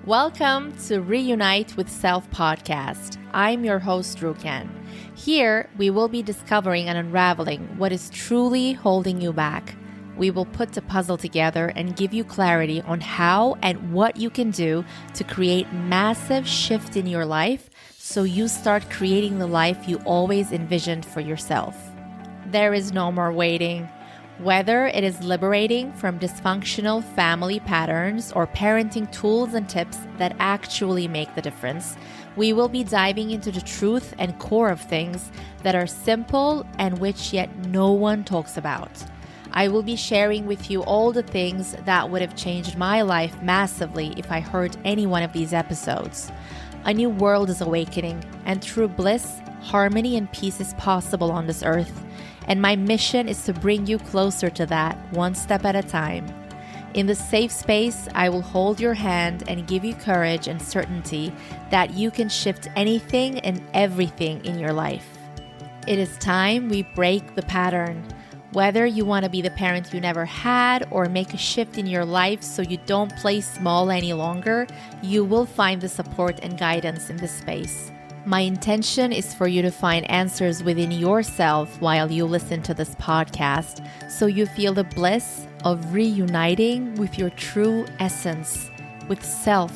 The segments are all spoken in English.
Welcome to Reunite with Self podcast. I'm your host, Rukan. Here, we will be discovering and unraveling what is truly holding you back. We will put the puzzle together and give you clarity on how and what you can do to create massive shift in your life so you start creating the life you always envisioned for yourself. There is no more waiting. Whether it is liberating from dysfunctional family patterns or parenting tools and tips that actually make the difference, we will be diving into the truth and core of things that are simple and which yet no one talks about. I will be sharing with you all the things that would have changed my life massively if I heard any one of these episodes. A new world is awakening, and true bliss, harmony, and peace is possible on this earth. And my mission is to bring you closer to that, one step at a time. In this safe space, I will hold your hand and give you courage and certainty that you can shift anything and everything in your life. It is time we break the pattern. Whether you want to be the parent you never had or make a shift in your life so you don't play small any longer, you will find the support and guidance in this space. My intention is for you to find answers within yourself while you listen to this podcast, so you feel the bliss of reuniting with your true essence, with self,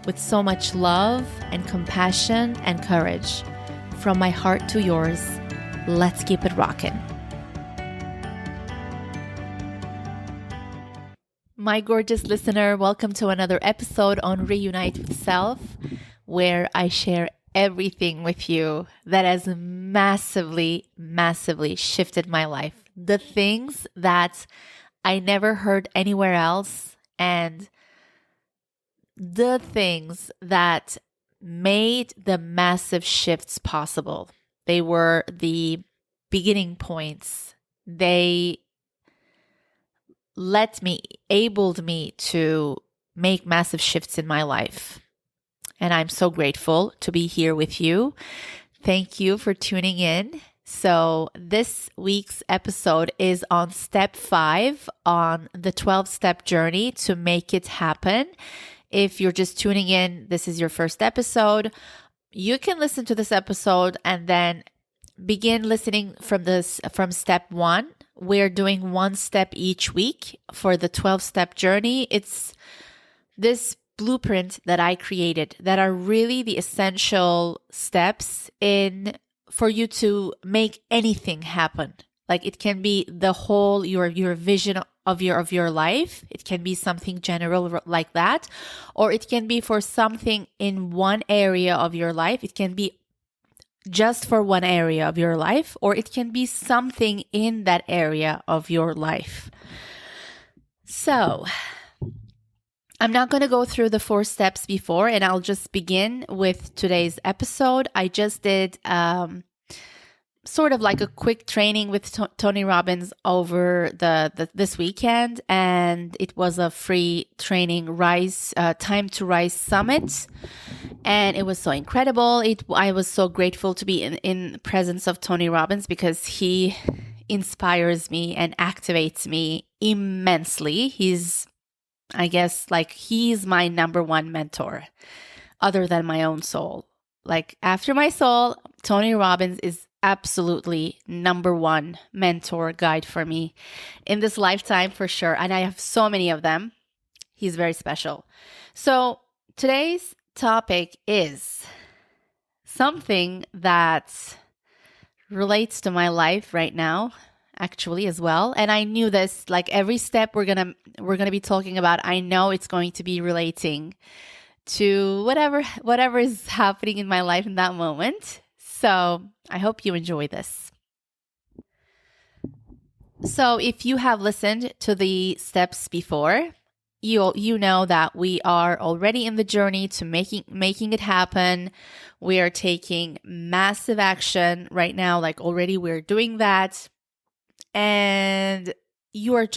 with so much love and compassion and courage. From my heart to yours, let's keep it rockin'. My gorgeous listener, welcome to another episode on Reunite with Self, where I share everything with you that has massively shifted my life. The things that I never heard anywhere else, and the things that made the massive shifts possible. They were the beginning points. They enabled me to make massive shifts in my life. And I'm so grateful to be here with you. Thank you for tuning in. So this week's episode is on step 5 on the 12-step journey to make it happen. If you're just tuning in, this is your first episode. You can listen to this episode and then begin listening from step 1. We're doing one step each week for the 12-step journey. It's this blueprint that I created that are really the essential steps in for you to make anything happen. Like it can be the whole your vision of your life. It can be something general like that, or it can be for something in one area of your life. It can be just for one area of your life, or it can be something in that area of your life. So I'm not going to go through the 4 steps before, and I'll just begin with today's episode. I just did sort of like a quick training with Tony Robbins over this weekend, and it was a free training, Time to Rise Summit, and it was so incredible. I was so grateful to be in the presence of Tony Robbins because he inspires me and activates me immensely. He's my number one mentor other than my own soul. Like after my soul, Tony Robbins is absolutely number one mentor guide for me in this lifetime for sure. And I have so many of them. He's very special. So today's topic is something that relates to my life right now, actually, as well. And I knew this, like every step we're gonna be talking about, I know it's going to be relating to whatever is happening in my life in that moment. So I hope you enjoy this. So if you have listened to the steps before, you know that we are already in the journey to making it happen. We are taking massive action right now, like already we're doing that. And you're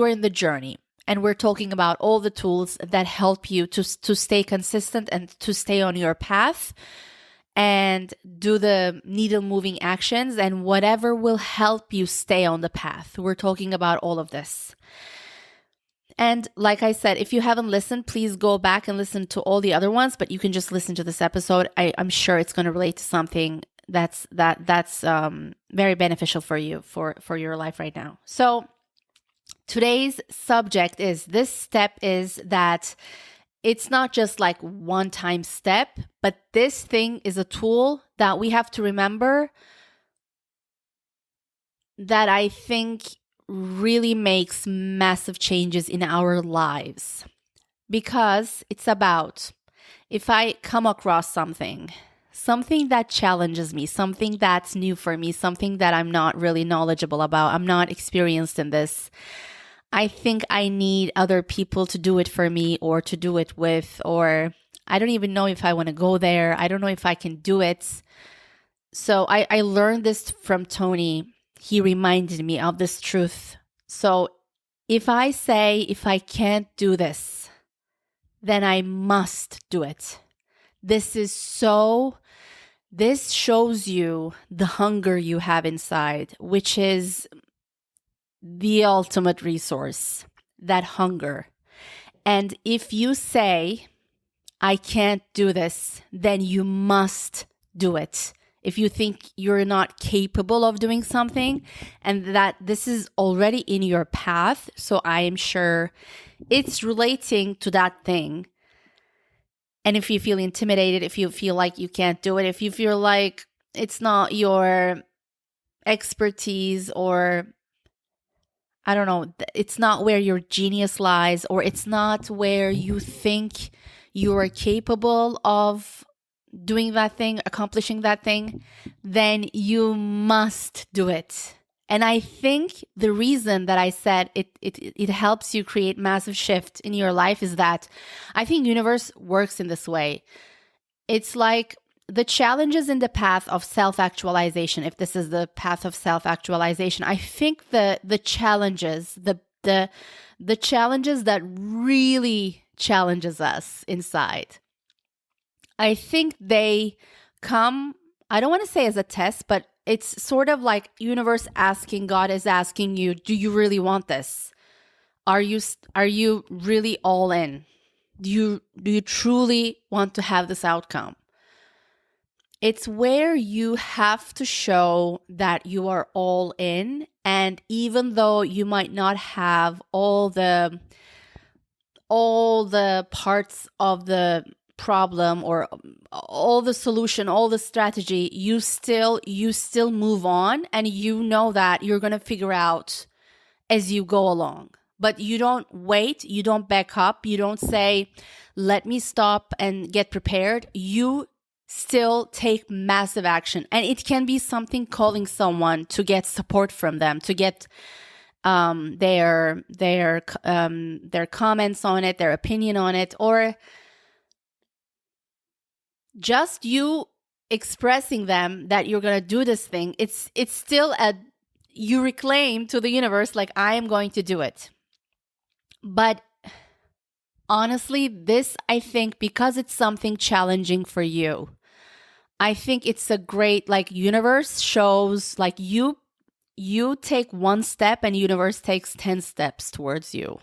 in the journey, and we're talking about all the tools that help you to stay consistent and to stay on your path and do the needle moving actions and whatever will help you stay on the path. We're talking about all of this. And like I said, if you haven't listened, please go back and listen to all the other ones, but you can just listen to this episode. I'm sure it's going to relate to something that's very beneficial for you, for your life right now. So today's subject is, this step is that it's not just like one-time step, but this thing is a tool that we have to remember that I think really makes massive changes in our lives. Because it's about, if I come across something that challenges me, something that's new for me, something that I'm not really knowledgeable about, I'm not experienced in this, I think I need other people to do it for me or to do it with, or I don't even know if I want to go there. I don't know if I can do it. So I learned this from Tony. He reminded me of this truth. So if I say, if I can't do this, then I must do it. This shows you the hunger you have inside, which is the ultimate resource, that hunger. And if you say, I can't do this, then you must do it. If you think you're not capable of doing something and that this is already in your path, so I am sure it's relating to that thing. And if you feel intimidated, if you feel like you can't do it, if you feel like it's not your expertise, or I don't know, it's not where your genius lies, or it's not where you think you are capable of doing that thing, accomplishing that thing, then you must do it. And I think the reason that I said it helps you create massive shift in your life is that I think universe works in this way. It's like the challenges in the path of self-actualization, if this is the path of self-actualization, I think the challenges, the challenges that really challenges us inside, I think they come, I don't want to say as a test, but it's sort of like universe asking, God is asking you, do you really want this? Are you really all in? Do you truly want to have this outcome? It's where you have to show that you are all in. And even though you might not have all the parts of the problem or all the solution, all the strategy, you still move on, and you know that you're going to figure out as you go along. But you don't wait, you don't back up, you don't say, let me stop and get prepared. You still take massive action. And it can be something calling someone to get support from them, to get their comments on it, their opinion on it, or just you expressing them that you're going to do this thing. It's still you reclaim to the universe, like, I am going to do it. But honestly, this, I think, because it's something challenging for you, I think it's a great, like, universe shows, like, you take one step and universe takes 10 steps towards you.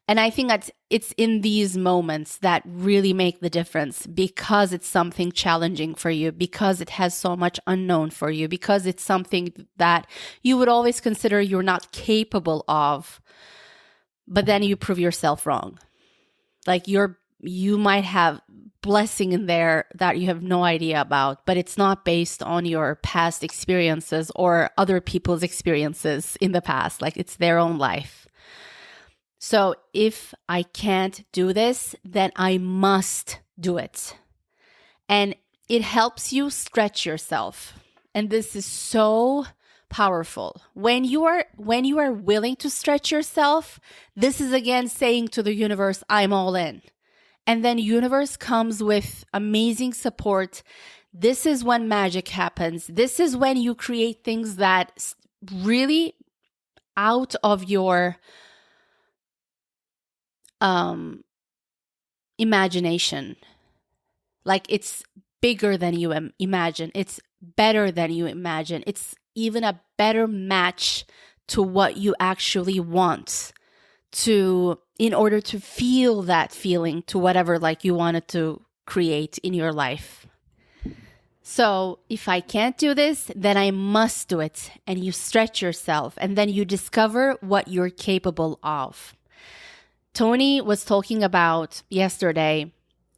And I think that it's in these moments that really make the difference, because it's something challenging for you, because it has so much unknown for you, because it's something that you would always consider you're not capable of, but then you prove yourself wrong. Like, you might have blessing in there that you have no idea about, but it's not based on your past experiences or other people's experiences in the past. Like, it's their own life. So if I can't do this, then I must do it. And it helps you stretch yourself. And this is so powerful. When you are willing to stretch yourself, this is again saying to the universe, I'm all in. And then universe comes with amazing support. This is when magic happens. This is when you create things that really out of your imagination. Like, it's bigger than you imagine. It's better than you imagine. It's even a better match to what you actually want to in order to feel that feeling to whatever like you wanted to create in your life. So if I can't do this, then I must do it. And you stretch yourself and then you discover what you're capable of. Tony was talking about yesterday,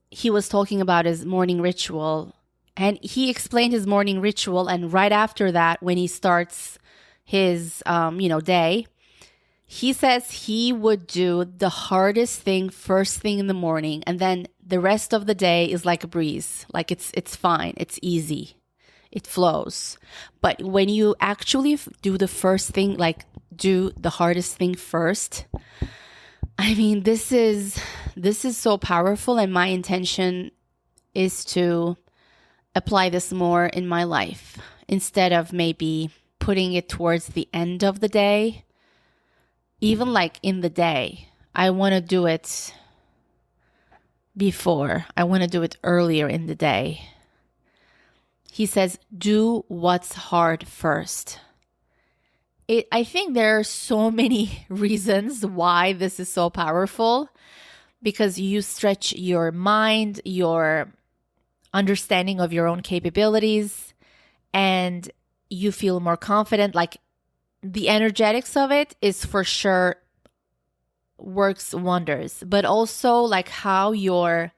he was talking about his morning ritual, and he explained his morning ritual. And right after that, when he starts his, day, he says he would do the hardest thing first thing in the morning. And then the rest of the day is like a breeze. Like it's fine. It's easy. It flows. But when you actually do the first thing, like do the hardest thing first, I mean, this is so powerful, and my intention is to apply this more in my life instead of maybe putting it towards the end of the day. Even like in the day, I want to do it before. I want to do it earlier in the day. He says, do what's hard first. I think there are so many reasons why this is so powerful, because you stretch your mind, your understanding of your own capabilities, and you feel more confident. Like the energetics of it is for sure works wonders, but also like how your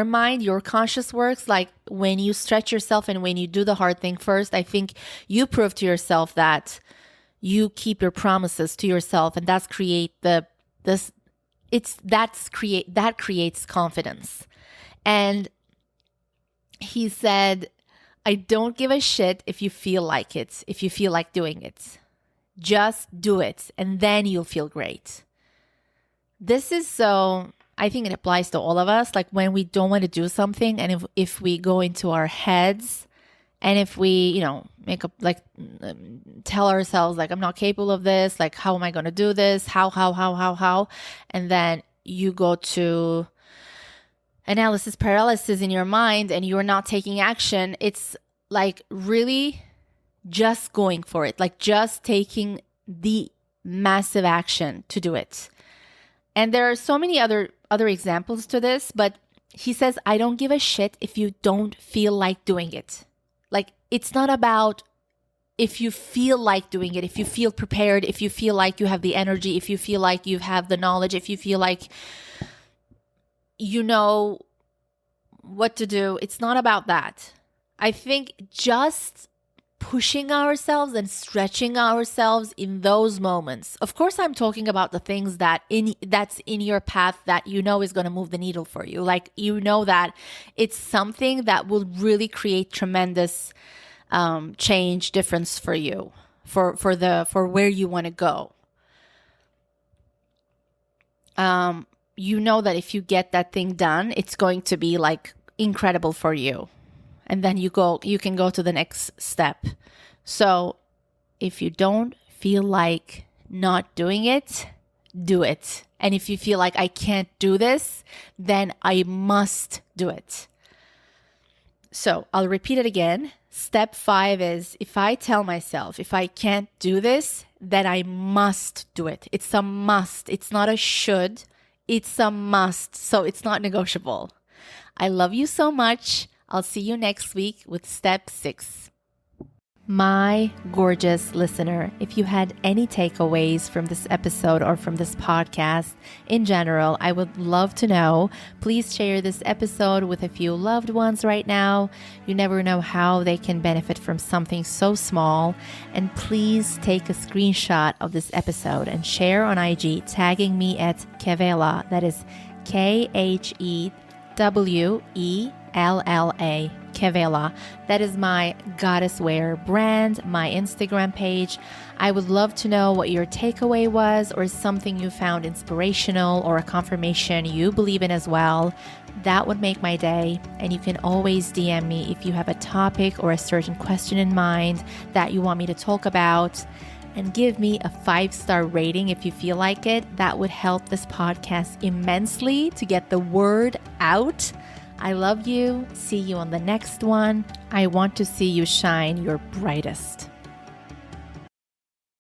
mind, your conscious works, like when you stretch yourself and when you do the hard thing first, I think you prove to yourself that you keep your promises to yourself, and that creates confidence. And he said, I don't give a shit if you feel like it, if you feel like doing it. Just do it, and then you'll feel great. This is so, I think it applies to all of us. Like when we don't want to do something, and if we go into our heads, and if we, make up, like tell ourselves like, I'm not capable of this, like, how am I going to do this? How? And then you go to analysis paralysis in your mind and you're not taking action. It's like really just going for it, like just taking the massive action to do it. And there are so many other examples to this, but he says, I don't give a shit if you don't feel like doing it. Like, it's not about if you feel like doing it, if you feel prepared, if you feel like you have the energy, if you feel like you have the knowledge, if you feel like you know what to do. It's not about that. I think just pushing ourselves and stretching ourselves in those moments. Of course, I'm talking about the things that's in your path that you know is going to move the needle for you. Like, you know that it's something that will really create tremendous change, difference for you, for where you want to go. You know that if you get that thing done, it's going to be like incredible for you. And then you can go to the next step. So if you don't feel like not doing it, do it. And if you feel like I can't do this, then I must do it. So I'll repeat it again. Step 5 is, if I tell myself, if I can't do this, then I must do it. It's a must. It's not a should. It's a must. So it's not negotiable. I love you so much. I'll see you next week with step 6. My gorgeous listener, if you had any takeaways from this episode or from this podcast in general, I would love to know. Please share this episode with a few loved ones right now. You never know how they can benefit from something so small. And please take a screenshot of this episode and share on IG, tagging me at Khevela. That is KHEWELLA. Khevela. That is my goddess wear brand, my Instagram page. I would love to know what your takeaway was, or something you found inspirational, or a confirmation you believe in as well. That would make my day. And you can always DM me if you have a topic or a certain question in mind that you want me to talk about. And give me a 5-star rating if you feel like it. That would help this podcast immensely to get the word out. I love you. See you on the next one. I want to see you shine your brightest.